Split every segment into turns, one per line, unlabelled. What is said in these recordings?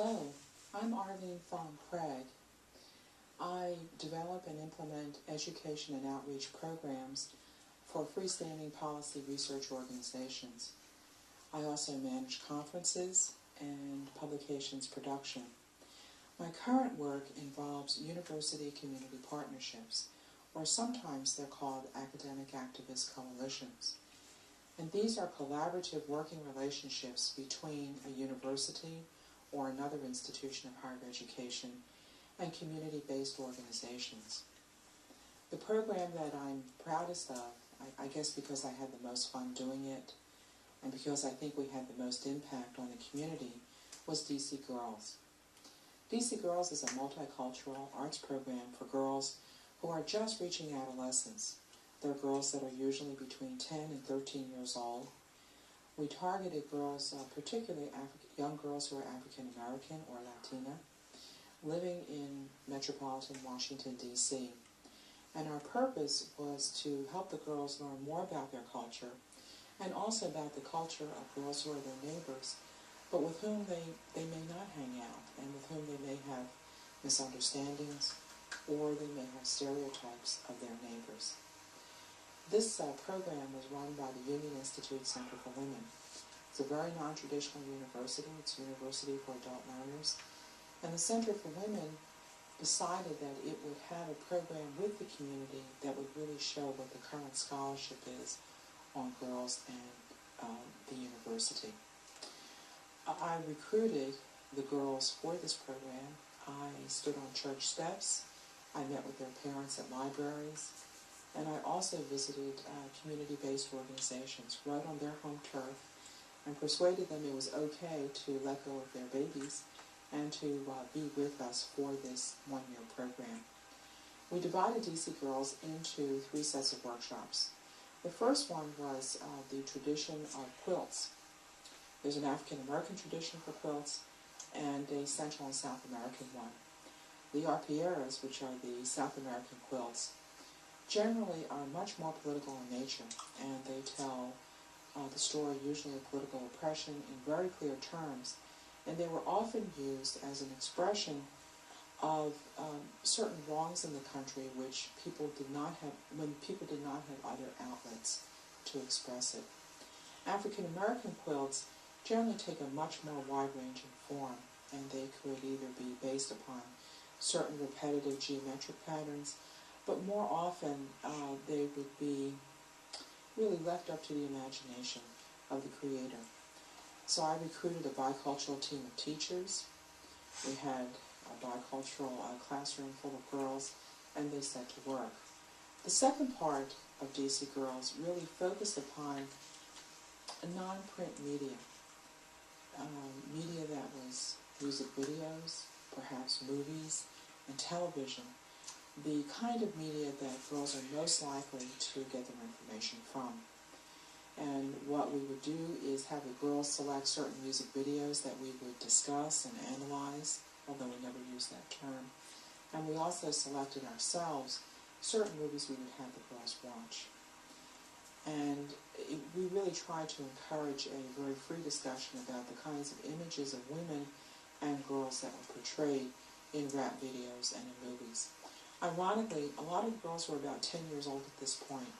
Hello, I'm Arlene von Craig. I develop and implement education and outreach programs for freestanding policy research organizations. I also manage conferences and publications production. My current work involves university-community partnerships, or sometimes they're called academic activist coalitions. And these are collaborative working relationships between a university or another institution of higher education and community-based organizations. The program that I'm proudest of, I guess because I had the most fun doing it and because I think we had the most impact on the community, was DC Girls. DC Girls is a multicultural arts program for girls who are just reaching adolescence. They're girls that are usually between 10 and 13 years old. We targeted girls, particularly young girls who are African American or Latina, living in metropolitan Washington, D.C. And our purpose was to help the girls learn more about their culture and also about the culture of girls who are their neighbors, but with whom they may not hang out and with whom they may have misunderstandings or they may have stereotypes of their neighbors. This program was run by the Union Institute Center for Women. It's a very non-traditional university. It's a university for adult learners. And the Center for Women decided that it would have a program with the community that would really show what the current scholarship is on girls and the university. I recruited the girls for this program. I stood on church steps. I met with their parents at libraries. And I also visited community-based organizations right on their home turf and persuaded them it was okay to let go of their babies and to be with us for this one-year program. We divided DC Girls into 3 sets of workshops. The first one was the tradition of quilts. There's an African American tradition for quilts and a Central and South American one. The arpilleras, which are the South American quilts, generally are much more political in nature, and they tell the story usually of political oppression in very clear terms, and they were often used as an expression of certain wrongs in the country which people did not have, when people did not have other outlets to express it. African American quilts generally take a much more wide-ranging form, and they could either be based upon certain repetitive geometric patterns, but more often they would be really left up to the imagination of the creator. So I recruited a bicultural team of teachers. We had a bicultural classroom full of girls, and they set to work. The second part of DC Girls really focused upon a non-print media, media that was music videos, perhaps movies, and television, the kind of media that girls are most likely to get their information from. And what we would do is have the girls select certain music videos that we would discuss and analyze, although we never used that term. And we also selected ourselves certain movies we would have the girls watch. And we really tried to encourage a very free discussion about the kinds of images of women and girls that were portrayed in rap videos and in movies. Ironically, a lot of the girls were about 10 years old at this point,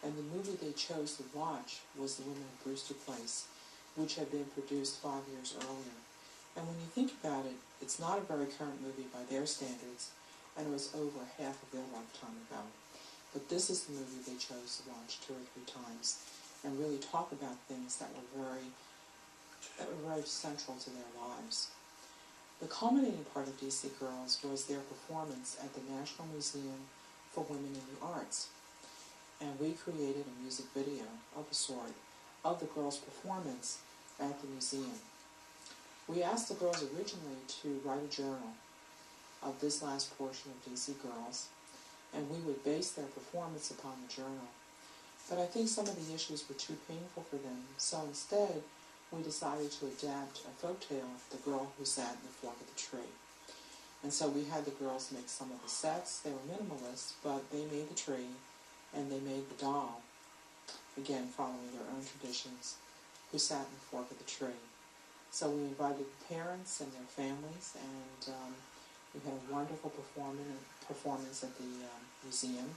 and the movie they chose to watch was The Women of Brewster Place, which had been produced 5 years earlier. And when you think about it, it's not a very current movie by their standards, and it was over half of their lifetime ago. But this is the movie they chose to watch 2 or 3 times and really talk about things that were very central to their lives. The culminating part of DC Girls was their performance at the National Museum for Women in the Arts. And we created a music video of a sort of the girls' performance at the museum. We asked the girls originally to write a journal of this last portion of DC Girls, and we would base their performance upon the journal. But I think some of the issues were too painful for them, so instead we decided to adapt a folktale, The Girl Who Sat in the Fork of the Tree. And so we had the girls make some of the sets. They were minimalist, but they made the tree, and they made the doll, again following their own traditions, who sat in the fork of the tree. So we invited parents and their families, and we had a wonderful performance at the museum.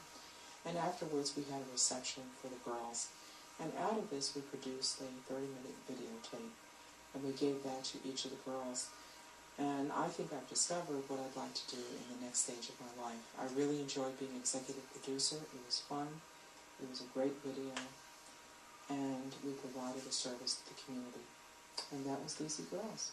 And afterwards we had a reception for the girls. And out of this we produced a 30-minute videotape, and we gave that to each of the girls. And I think I've discovered what I'd like to do in the next stage of my life. I really enjoyed being executive producer. It was fun. It was a great video. And we provided a service to the community. And that was DC Girls.